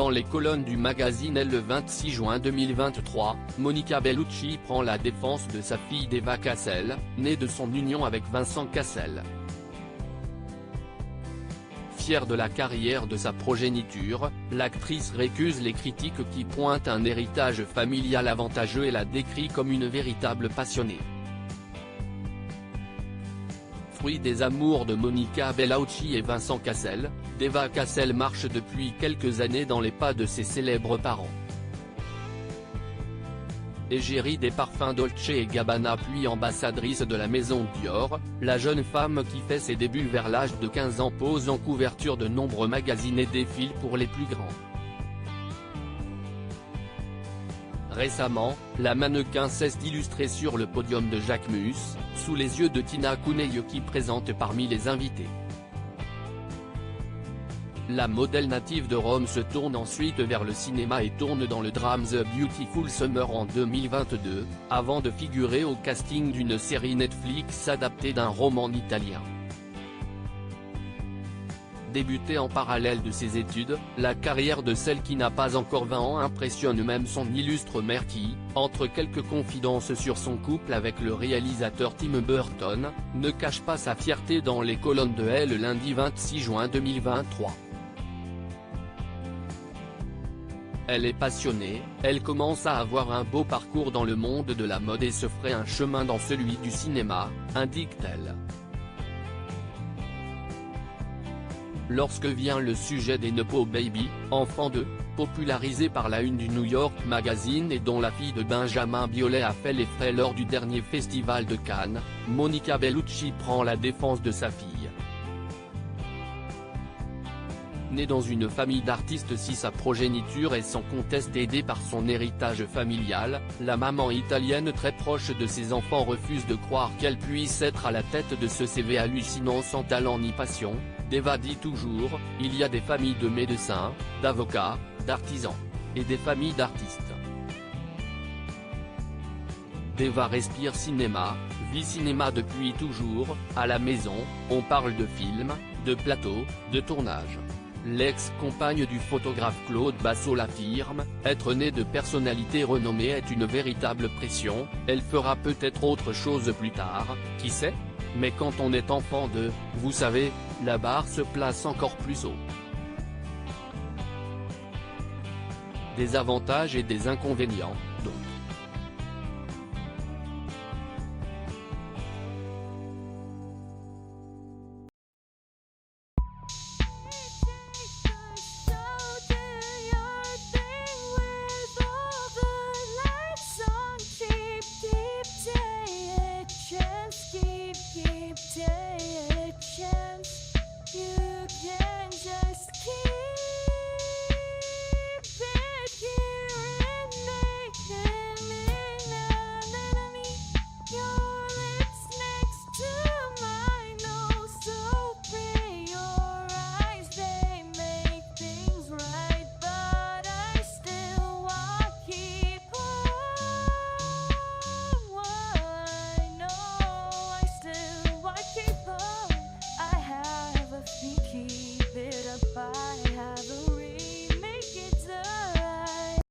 Dans les colonnes du magazine Elle le 26 juin 2023, Monica Bellucci prend la défense de sa fille Deva Cassel, née de son union avec Vincent Cassel. Fière de la carrière de sa progéniture, l'actrice récuse les critiques qui pointent un héritage familial avantageux et la décrit comme une véritable passionnée. Fruit des amours de Monica Bellucci et Vincent Cassel, Deva Cassel marche depuis quelques années dans les pas de ses célèbres parents. Égérie des parfums Dolce & Gabbana puis ambassadrice de la maison Dior, la jeune femme qui fait ses débuts vers l'âge de 15 ans pose en couverture de nombreux magazines et défile pour les plus grands. Récemment, la mannequin cesse d'illustrer sur le podium de Jacquemus, sous les yeux de Tina Cooney qui présente parmi les invités. La modèle native de Rome se tourne ensuite vers le cinéma et tourne dans le drame The Beautiful Summer en 2022, avant de figurer au casting d'une série Netflix adaptée d'un roman italien. Débutée en parallèle de ses études, la carrière de celle qui n'a pas encore 20 ans impressionne même son illustre mère qui, entre quelques confidences sur son couple avec le réalisateur Tim Burton, ne cache pas sa fierté dans les colonnes de Elle lundi 26 juin 2023. Elle est passionnée, elle commence à avoir un beau parcours dans le monde de la mode et se ferait un chemin dans celui du cinéma, indique-t-elle. Lorsque vient le sujet des Nepo Baby, enfants d'eux, popularisés par la une du New York Magazine et dont la fille de Benjamin Biolay a fait les frais lors du dernier festival de Cannes, Monica Bellucci prend la défense de sa fille. Née dans une famille d'artistes, si sa progéniture est sans conteste aidée par son héritage familial, la maman italienne très proche de ses enfants refuse de croire qu'elle puisse être à la tête de ce CV hallucinant sans talent ni passion. Deva dit toujours, il y a des familles de médecins, d'avocats, d'artisans. Et des familles d'artistes. Deva respire cinéma, vit cinéma depuis toujours, à la maison, on parle de films, de plateaux, de tournage. L'ex-compagne du photographe Claude Basso l'affirme, être née de personnalité renommée est une véritable pression, elle fera peut-être autre chose plus tard, qui sait ? Mais quand on est enfant de, vous savez, la barre se place encore plus haut. Des avantages et des inconvénients, donc.